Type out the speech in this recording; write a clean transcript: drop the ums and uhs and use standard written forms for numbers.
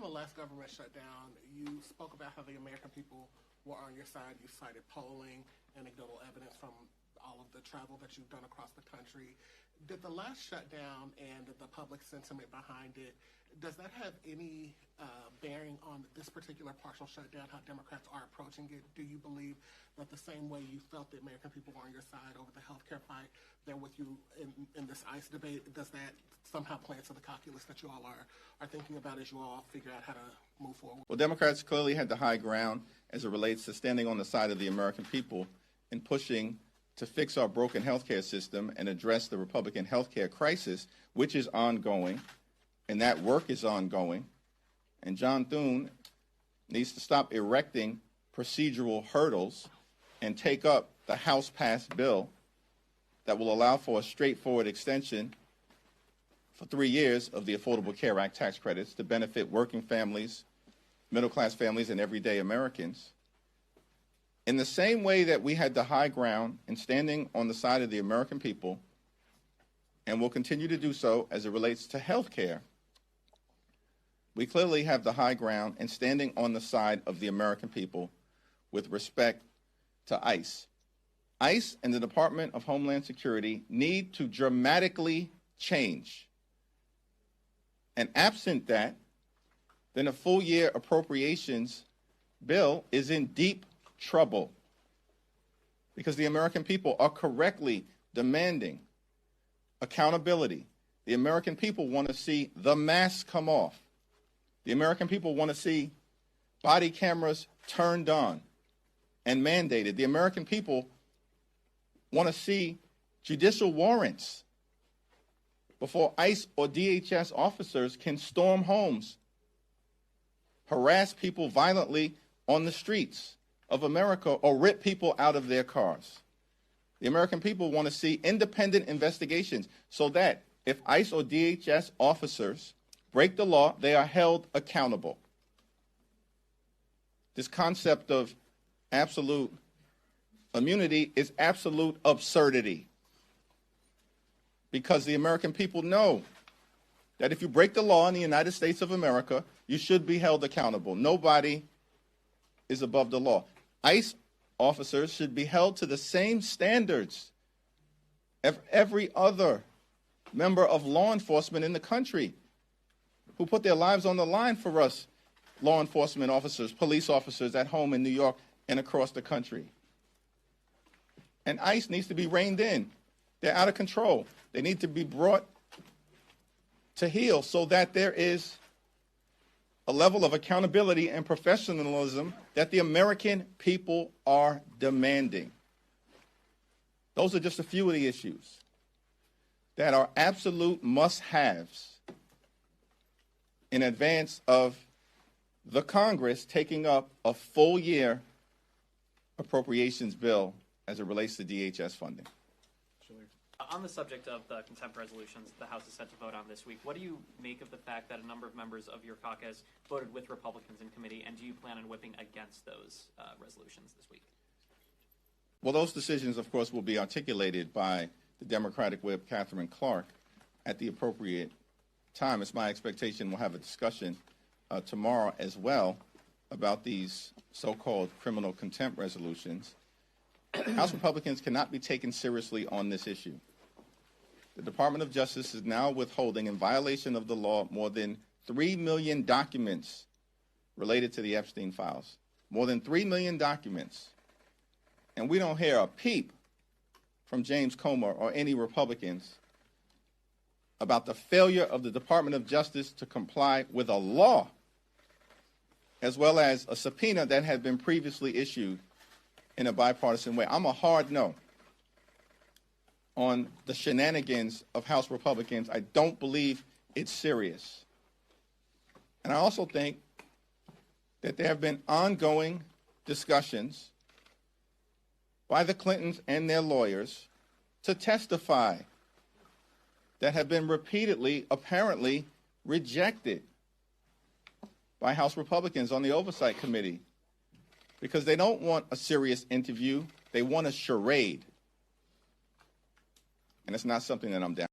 the last government shutdown, you spoke about how the American people were on your side. You cited polling, anecdotal evidence from all of the travel that you've done across the country. Did the last shutdown and the public sentiment behind it, does that have any bearing on this particular partial shutdown, how Democrats are approaching it? Do you believe that the same way you felt the American people were on your side over the healthcare fight, they're with you in this ICE debate? Does that somehow play into the calculus that you all are thinking about as you all figure out how to move forward? Well, Democrats clearly had the high ground as it relates to standing on the side of the American people and pushing to fix our broken healthcare system and address the Republican healthcare crisis, which is ongoing, and that work is ongoing. And John Thune needs to stop erecting procedural hurdles and take up the House-passed bill that will allow for a straightforward extension for 3 years of the Affordable Care Act tax credits to benefit working families, middle-class families, and everyday Americans. In the same way that we had the high ground in standing on the side of the American people, and will continue to do so as it relates to health care, we clearly have the high ground in standing on the side of the American people with respect to ICE. ICE and the Department of Homeland Security need to dramatically change. And absent that, then a full-year appropriations bill is in deep trouble, because the American people are correctly demanding accountability. The American people want to see the mask come off. The American people want to see body cameras turned on and mandated. The American people want to see judicial warrants before ICE or DHS officers can storm homes, harass people violently on the streets of America, or rip people out of their cars. The American people want to see independent investigations so that if ICE or DHS officers break the law, they are held accountable. This concept of absolute immunity is absolute absurdity, because the American people know that if you break the law in the United States of America, you should be held accountable. Nobody is above the law. ICE officers should be held to the same standards as every other member of law enforcement in the country who put their lives on the line for us, law enforcement officers, police officers at home in New York and across the country. And ICE needs to be reined in. They're out of control. They need to be brought to heel so that there is a level of accountability and professionalism that the American people are demanding. Those are just a few of the issues that are absolute must-haves in advance of the Congress taking up a full-year appropriations bill as it relates to DHS funding. On the subject of the contempt resolutions the House is set to vote on this week, what do you make of the fact that a number of members of your caucus voted with Republicans in committee, and do you plan on whipping against those resolutions this week? Well, those decisions, of course, will be articulated by the Democratic whip, Catherine Clark, at the appropriate time. It's my expectation we'll have a discussion tomorrow as well about these so-called criminal contempt resolutions. House Republicans cannot be taken seriously on this issue. The Department of Justice is now withholding, in violation of the law, more than 3 million documents related to the Epstein files. More than 3 million documents. And we don't hear a peep from James Comer or any Republicans about the failure of the Department of Justice to comply with a law, as well as a subpoena that had been previously issued in a bipartisan way. I'm a hard no on the shenanigans of House Republicans. I don't believe it's serious. And I also think that there have been ongoing discussions by the Clintons and their lawyers to testify that have been repeatedly, apparently, rejected by House Republicans on the Oversight Committee, because they don't want a serious interview. They want a charade. And it's not something that I'm down